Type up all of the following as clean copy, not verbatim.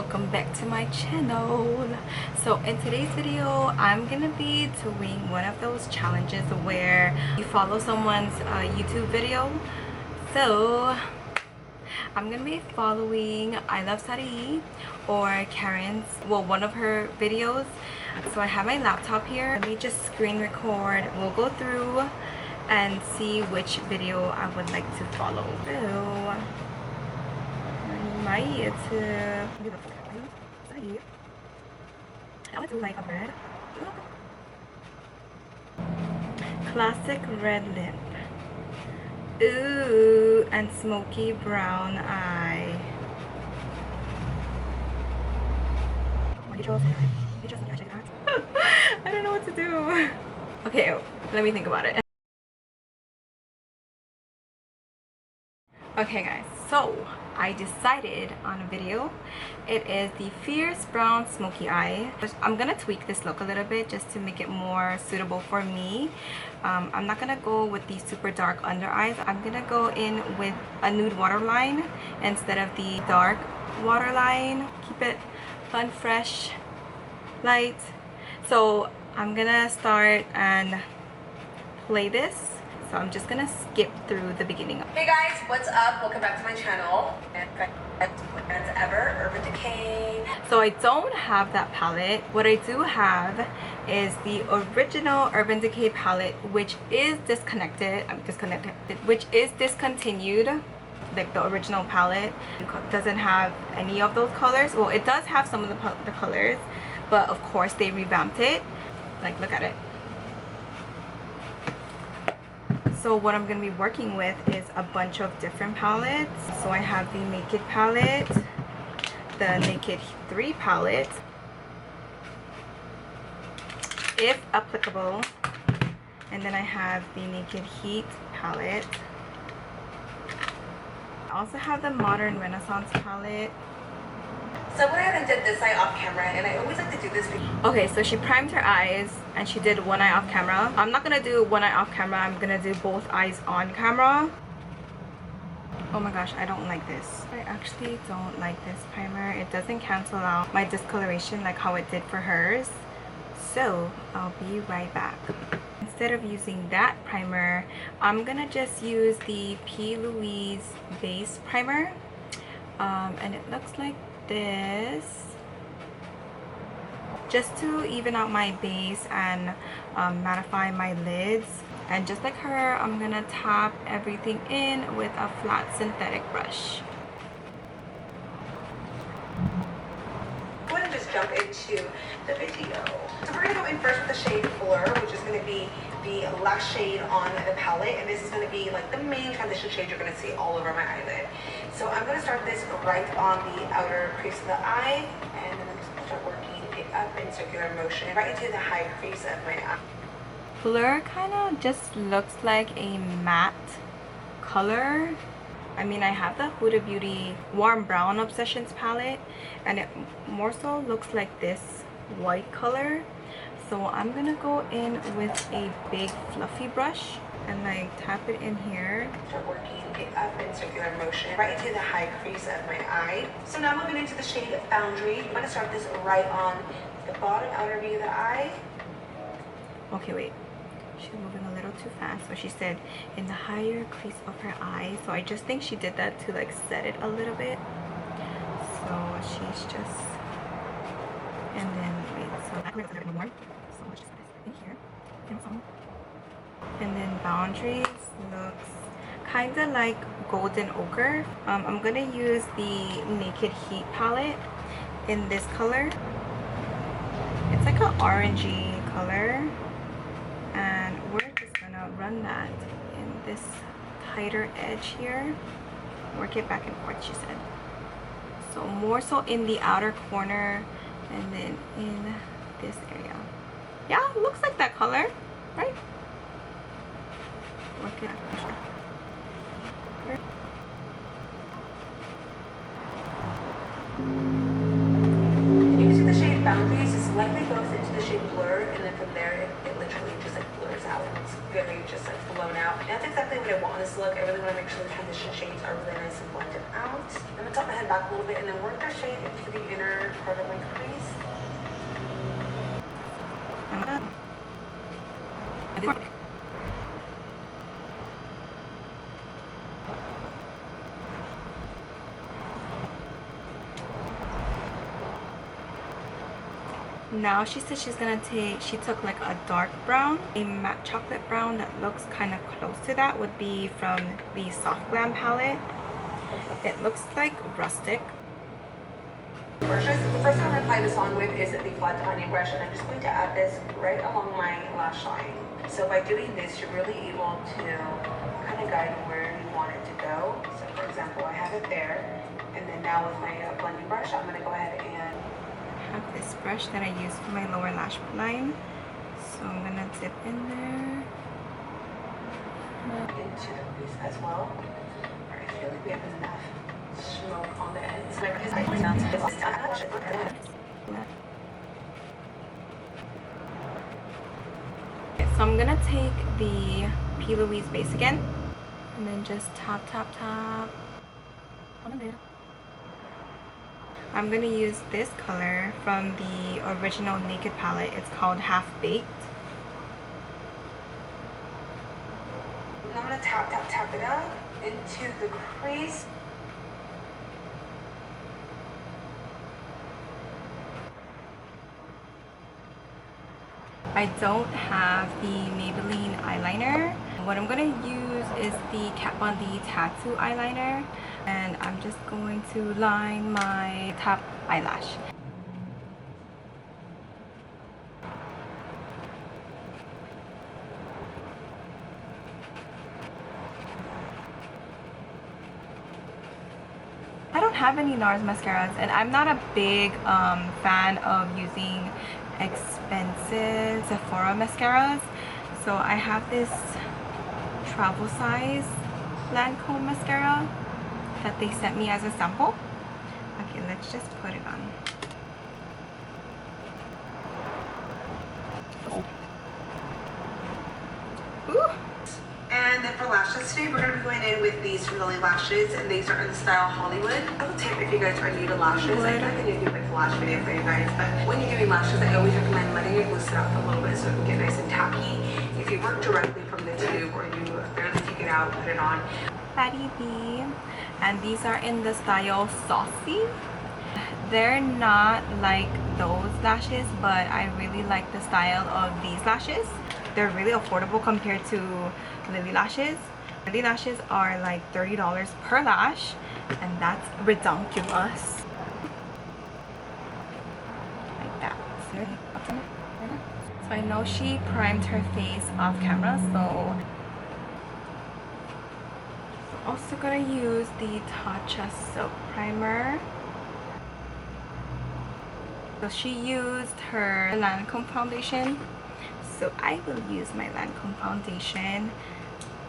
welcome back to my channel. So in today's video I'm gonna be doing one of those challenges where you follow someone's YouTube video. So I'm gonna be following I Love Sari or Karen's, well, one of her videos. So I have my laptop here. Let me just screen record. We'll go through and see which video I would like to follow. So classic red lip, ooh, and smoky brown eye. I don't know what to do. Okay, let me think about it. Okay guys, so I decided on a video. It is the Fierce Brown Smoky Eye. I'm gonna tweak this look a little bit just to make it more suitable for me. I'm not gonna go with the super dark under eyes. I'm gonna go in with a nude waterline instead of the dark waterline. Keep it fun, fresh, light. So I'm gonna start and play this. So I'm just gonna skip through the beginning. Hey guys, what's up? Welcome back to my channel. As ever, Urban Decay. So I don't have that palette. What I do have is the original Urban Decay palette, which is disconnected. Which is discontinued. Like the original palette doesn't have any of those colors. Well, it does have some of the colors, but of course they revamped it. Like, look at it. So what I'm going to be working with is a bunch of different palettes. So I have the Naked palette, the Naked 3 palette, if applicable, and then I have the Naked Heat palette. I also have the Modern Renaissance palette. So I went ahead and did this eye off camera, and I always like to do this. Okay, so she primed her eyes and she did one eye off camera. I'm not gonna do one eye off camera. I'm gonna do both eyes on camera. Oh my gosh, I don't like this. I actually don't like this primer. It doesn't cancel out my discoloration like how it did for hers. So I'll be right back. Instead of using that primer, I'm gonna just use the P. Louise base primer. And it looks like this, just to even out my base and mattify my lids. And just like her, I'm gonna tap everything in with a flat synthetic brush. Go ahead and just jump into the video. So we're gonna go in first with the shade Blur, which is gonna be the last shade on the palette, and this is gonna be like the main transition shade you're gonna see all over my eyelid. So I'm gonna start this right on the outer crease of the eye, and then I'm just gonna start working it up in circular motion right into the high crease of my eye. Blur kind of just looks like a matte color. I mean, I have the Huda Beauty Warm Brown Obsessions palette, and it more so looks like this white color. So I'm gonna go in with a big fluffy brush and like tap it in here. Start working it up in circular motion right into the high crease of my eye. So now moving into the shade Boundary. I'm gonna start this right on the bottom outer V of the eye. Okay, wait. She's moving a little too fast. So she said in the higher crease of her eye. So I just think she did that to like set it a little bit. So she's just, and then wait, so I a little more. So let's just put this in here. And then Boundaries looks kind of like golden ochre. I'm gonna use the Naked Heat palette in this color. It's like an orangey color, and we're just gonna run that in this tighter edge here. Work it back and forth, she said. So more so in the outer corner and then in this area. Yeah, it looks like that color, right? Work it out. You can see the shade Boundaries is slightly goes into the shade Blur, and then from there it literally just like blurs out. It's very just like blown out. And that's exactly what I want on this look. I really want to make sure the transition shades are really nice and blended out. I'm gonna top my head back a little bit and then work the shade into the inner part of my crease. Now she said she took like a dark brown, a matte chocolate brown that looks kind of close to that would be from the Soft Glam palette. It looks like rustic. Brushes. The first thing I'm going to apply this on with is the flat tiny brush, and I'm just going to add this right along my lash line. So by doing this, you're really able to kind of guide where you want it to go. So for example, I have it there, and then now with my blending brush, I'm going to go ahead and Have this brush that I use for my lower lash line, so I'm gonna dip in there into the crease as well. Alright, I feel like we have enough smoke on the ends. Okay, so I'm gonna take the P. Louise base again, and then just tap on there. I'm going to use this color from the original Naked palette. It's called Half Baked. I'm going to tap it up into the crease. I don't have the Maybelline eyeliner. What I'm going to use is the Kat Von D Tattoo eyeliner, and I'm just going to line my top eyelash. I don't have any NARS mascaras, and I'm not a big fan of using expensive Sephora mascaras. So I have this travel size Lancome mascara that they sent me as a sample. Okay, let's just put it on. Ooh. And then for lashes today, we're going to be going in with these from Lily Lashes, and these are in the style Hollywood. A little tip if you guys are new to lashes. I feel like I need to do like a lash video for you guys, but when you're doing lashes, I always recommend letting it loosen up a little bit so it can get nice and tacky. If you work directly from the tube or you barely take it out, put it on. Patty B, and these are in the style Saucy. They're not like those lashes, but I really like the style of these lashes. They're really affordable compared to Lily Lashes. Lily Lashes are like $30 per lash, and that's ridiculous. Like that. So I know she primed her face off camera, so I'm also gonna use the Tatcha Silk Primer. So she used her Lancome foundation, so I will use my Lancome foundation,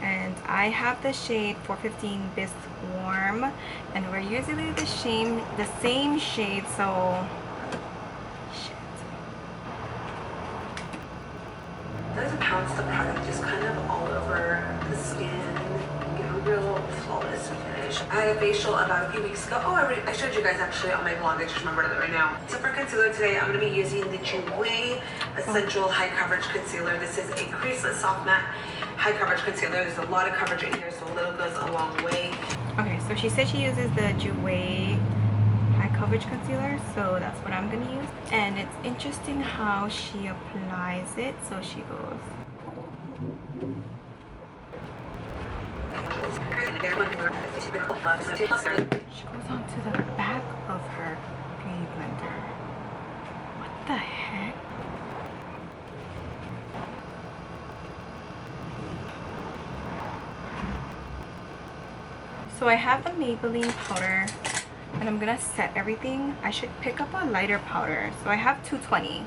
and I have the shade 415 Bisque Warm, and we're usually the same shade, so There's a pounce the product just kind of all over the skin, get a real flawless finish. I had a facial about a few weeks ago. Oh, I showed you guys actually on my vlog. I just remembered it right now. So for concealer today, I'm going to be using the Jouer Essential High Coverage Concealer. This is a creaseless soft matte high coverage concealer. There's a lot of coverage in here, so a little goes a long way. okay, so she said she uses the Jouer High Coverage Concealer, so that's what I'm gonna use. And it's interesting how she applies it. So she goes, onto the back of her beauty blender. What the heck? So I have the Maybelline powder, and I'm gonna set everything. I should pick up a lighter powder. So I have 220.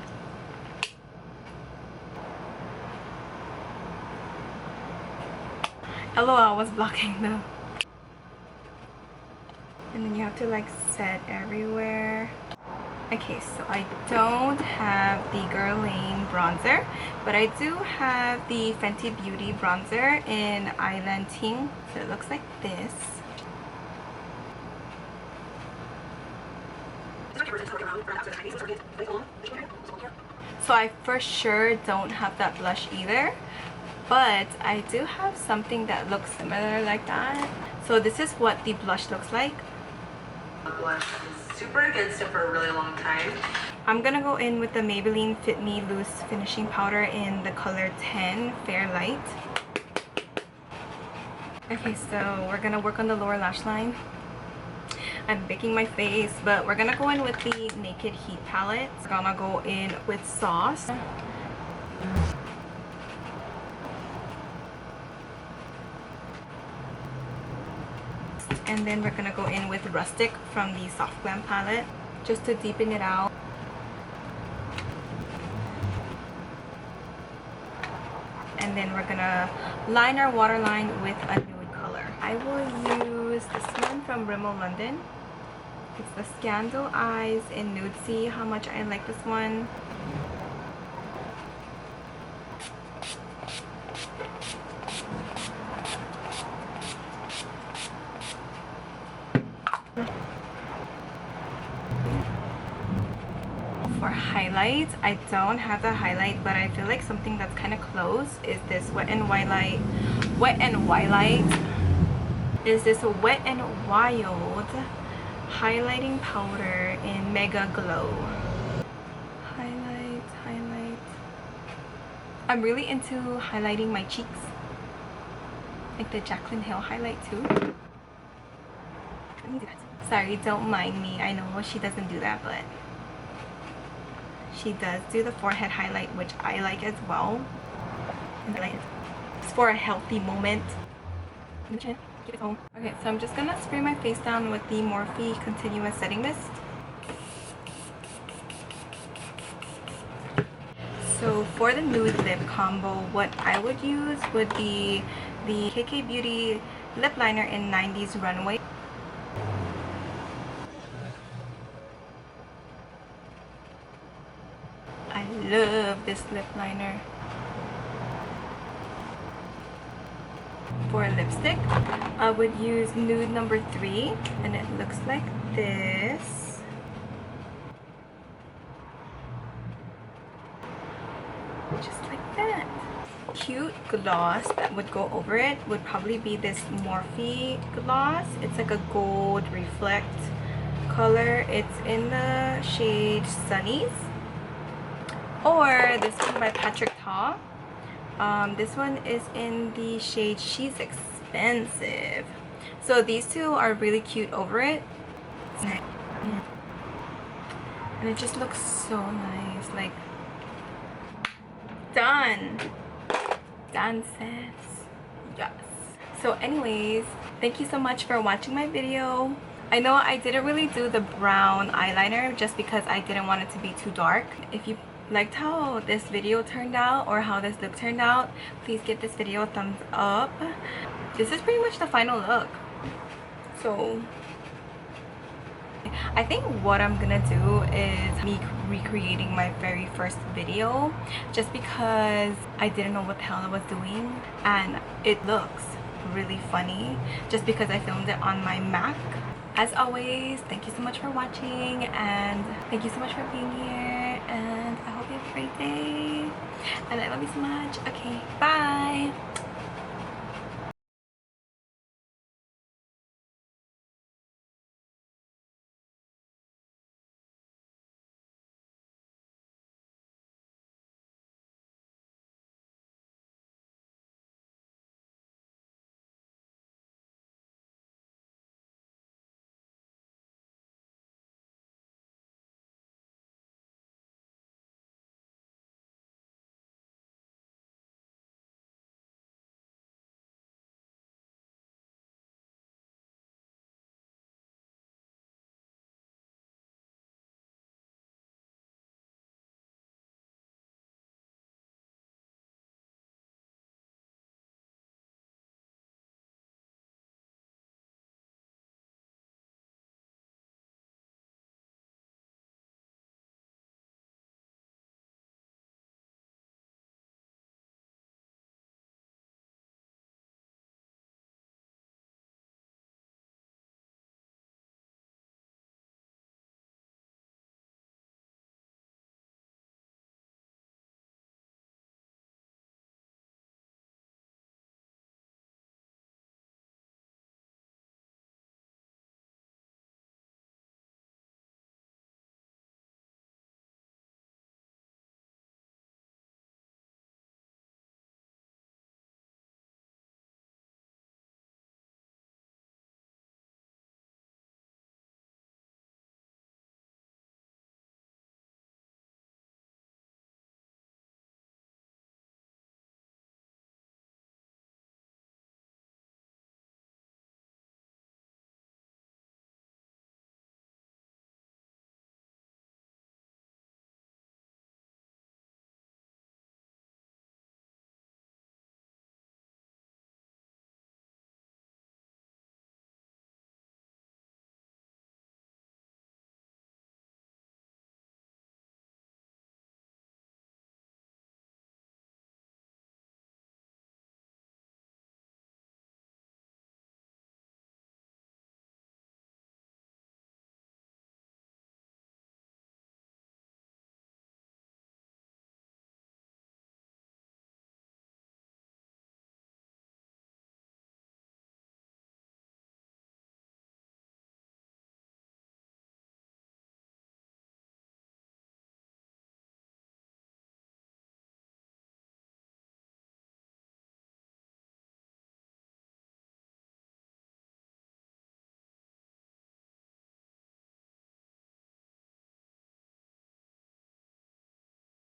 LOL was blocking the. And then you have to like set everywhere. Okay, so I don't have the Guerlain bronzer, but I do have the Fenty Beauty bronzer in Island Ting. So it looks like this. So I for sure don't have that blush either, but I do have something that looks similar like that. So this is what the blush looks like. Blush. I was super against it for a really long time. I'm gonna go in with the Maybelline Fit Me Loose Finishing Powder in the color 10 Fair Light. Okay, so we're gonna work on the lower lash line. I'm baking my face, but we're gonna go in with the Naked Heat palette. We're gonna go in with Sauce. And then we're gonna go in with Rustic from the Soft Glam palette, just to deepen it out. And then we're gonna line our waterline with a nude color. I will use this one from Rimmel London. It's the Scandal Eyes in Nude. See how much I like this one. For highlight, I don't have the highlight, but I feel like something that's kind of close is this Wet n Wild highlighting powder in Mega Glow. Highlight. I'm really into highlighting my cheeks, like the Jaclyn Hill highlight too. Let me do that. Sorry, don't mind me. I know she doesn't do that, but she does do the forehead highlight, which I like as well. And it's for a healthy moment. Keep it home. Okay, so I'm just gonna spray my face down with the Morphe Continuous Setting Mist. So for the nude lip combo, what I would use would be the KK Beauty lip liner in 90s Runway. I love this lip liner. For lipstick, I would use nude number 3, and it looks like this. Just like that. Cute gloss that would go over it would probably be this Morphe gloss. It's like a gold reflect color. It's in the shade Sunnies. Or this one by Patrick Ta. This one is in the shade She's Expensive. So these two are really cute over it. And it just looks so nice. Like, done. Done, sis. Yes. So anyways, thank you so much for watching my video. I know I didn't really do the brown eyeliner just because I didn't want it to be too dark. If you liked how this video turned out or how this look turned out, please give this video a thumbs up. This is pretty much the final look. So I think what I'm gonna do is me recreating my very first video, just because I didn't know what the hell I was doing, and it looks really funny just because I filmed it on my Mac. As always, thank you so much for watching, and thank you so much for being here, and I hope you have a great day, and I love you so much. Okay, bye.